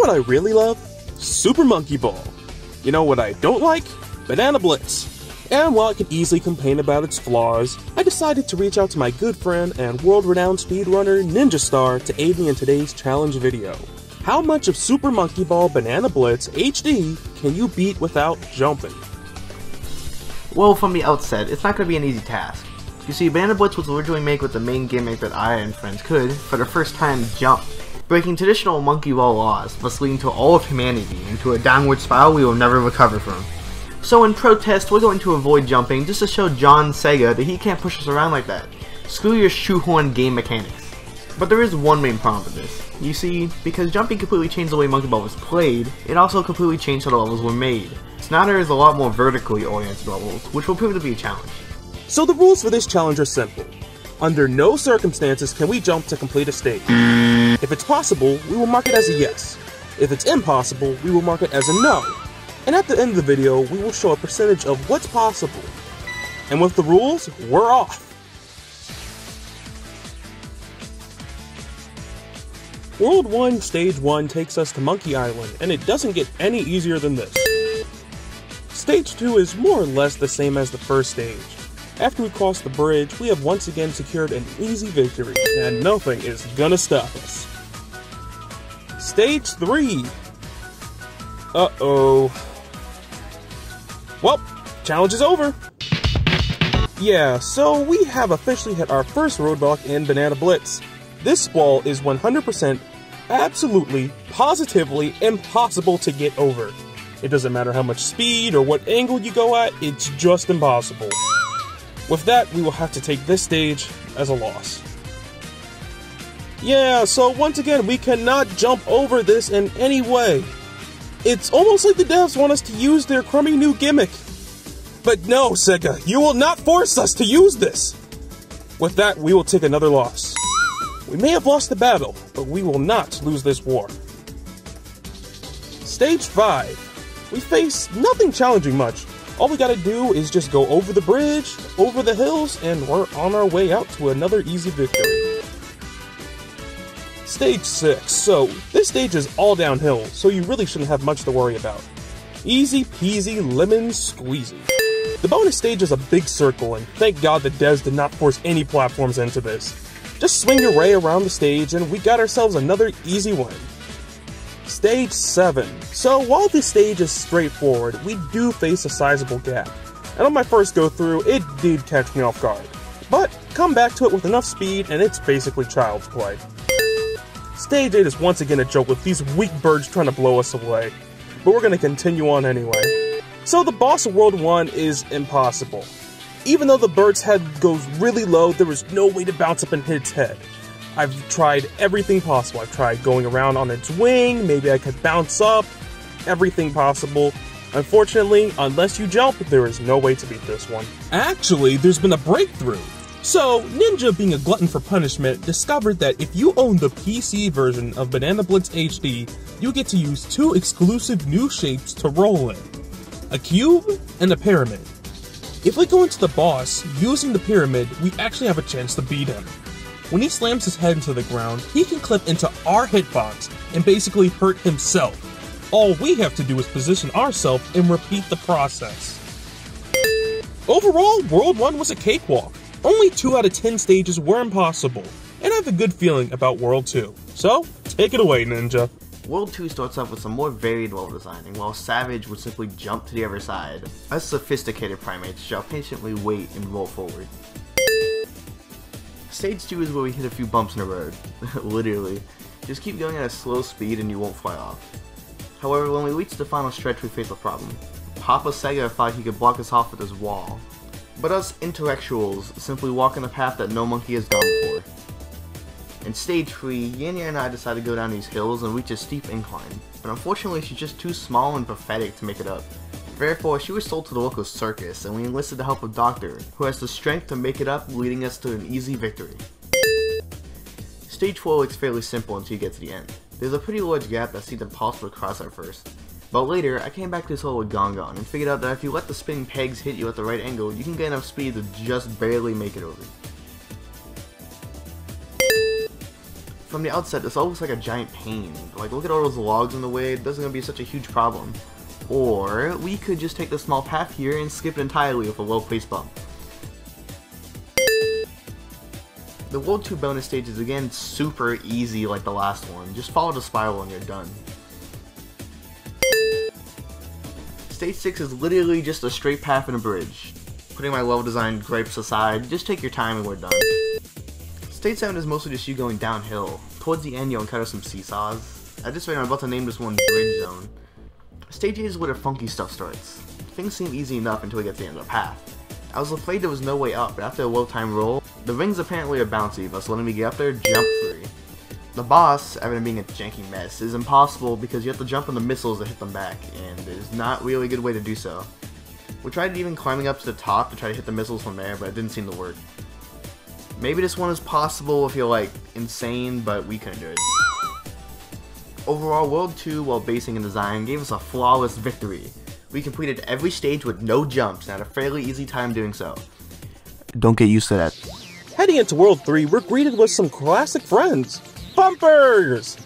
what I really love? Super Monkey Ball. You know what I don't like? Banana Blitz. And while I could easily complain about its flaws, I decided to reach out to my good friend and world-renowned speedrunner Ninja Star to aid me in today's challenge video. How much of Super Monkey Ball Banana Blitz HD can you beat without jumping? Well, from the outset, it's not going to be an easy task. You see, Banana Blitz was originally made with the main gimmick that I and friends could, for the first time, jump. Breaking traditional monkey ball laws, thus leading to all of humanity into a downward spiral we will never recover from. So in protest, we're going to avoid jumping just to show John Sega that he can't push us around like that. Screw your shoehorn game mechanics. But there is one main problem with this. You see, because jumping completely changed the way Monkey Ball was played, it also completely changed how the levels were made. So now there is a lot more vertically oriented levels, which will prove to be a challenge. So the rules for this challenge are simple. Under no circumstances can we jump to complete a stage. If it's possible, we will mark it as a yes. If it's impossible, we will mark it as a no. And at the end of the video, we will show a percentage of what's possible. And with the rules, we're off! World 1, Stage 1 takes us to Monkey Island, and it doesn't get any easier than this. Stage 2 is more or less the same as the first stage. After we cross the bridge, we have once again secured an easy victory, and nothing is gonna stop us. Stage 3. Uh-oh. Well, challenge is over. Yeah, so we have officially hit our first roadblock in Banana Blitz. This wall is 100%, absolutely, positively impossible to get over. It doesn't matter how much speed or what angle you go at, it's just impossible. With that, we will have to take this stage as a loss. Yeah, so once again, we cannot jump over this in any way. It's almost like the devs want us to use their crummy new gimmick. But no, Sega, you will not force us to use this! With that, we will take another loss. We may have lost the battle, but we will not lose this war. Stage 5. We face nothing challenging much. All we gotta do is just go over the bridge, over the hills, and we're on our way out to another easy victory. Stage 6. So, this stage is all downhill, so you really shouldn't have much to worry about. Easy peasy lemon squeezy. The bonus stage is a big circle, and thank God the devs did not force any platforms into this. Just swing your way around the stage, and we got ourselves another easy win. Stage 7. So while this stage is straightforward, we do face a sizable gap. And on my first go through, it did catch me off guard. But come back to it with enough speed, and it's basically child's play. Stage 8 is once again a joke with these weak birds trying to blow us away. But we're going to continue on anyway. So the boss of World 1 is impossible. Even though the bird's head goes really low, there is no way to bounce up and hit its head. I've tried everything possible. I've tried going around on its wing, maybe I could bounce up, everything possible. Unfortunately, unless you jump, there is no way to beat this one. Actually, there's been a breakthrough. So, Ninja, being a glutton for punishment, discovered that if you own the PC version of Banana Blitz HD, you get to use two exclusive new shapes to roll in. A cube and a pyramid. If we go into the boss using the pyramid, we actually have a chance to beat him. When he slams his head into the ground, he can clip into our hitbox and basically hurt himself. All we have to do is position ourselves and repeat the process. Overall, World 1 was a cakewalk. Only 2 out of 10 stages were impossible, and I have a good feeling about World 2. So, take it away, Ninja. World 2 starts off with some more varied level designing, while Savage would simply jump to the other side. Us sophisticated primates shall patiently wait and roll forward. Stage 2 is where we hit a few bumps in the road. Literally. Just keep going at a slow speed and you won't fly off. However, when we reach the final stretch, we face a problem. Papa Sega thought he could block us off with his wall. But us intellectuals simply walk in a path that no monkey has gone before. In stage 3, Yanya and I decided to go down these hills and reach a steep incline, but unfortunately she's just too small and pathetic to make it up. Therefore, she was sold to the local circus, and we enlisted the help of Doctor, who has the strength to make it up, leading us to an easy victory. Stage 4 looks fairly simple until you get to the end. There's a pretty large gap that seemed impossible to cross at first. But later, I came back to this hole with Gongon and figured out that if you let the spinning pegs hit you at the right angle, you can get enough speed to just barely make it over. from the outset, this all looks like a giant pain. Like, look at all those logs in the way, this is going to be such a huge problem. Or, we could just take the small path here and skip it entirely with a low pace bump. The World 2 bonus stage is again super easy like the last one. Just follow the spiral and you're done. Stage 6 is literally just a straight path and a bridge. Putting my level design gripes aside, just take your time and we're done. Stage 7 is mostly just you going downhill. Towards the end you'll encounter some seesaws. At this rate I'm about to name this one Bridge Zone. Stage 8 is where the funky stuff starts. Things seem easy enough until we get to the end of the path. I was afraid there was no way up, but after a well-timed roll, the rings apparently are bouncy, thus letting me get up there jump-free. The boss, other than being a janky mess, is impossible because you have to jump on the missiles to hit them back, and there's not really a good way to do so. We tried even climbing up to the top to try to hit the missiles from there, but it didn't seem to work. Maybe this one is possible if you're like insane, but we couldn't do it. Overall, World 2, while basing in design, gave us a flawless victory. We completed every stage with no jumps and had a fairly easy time doing so. Don't get used to that. Heading into World 3, we're greeted with some classic friends, bumpers!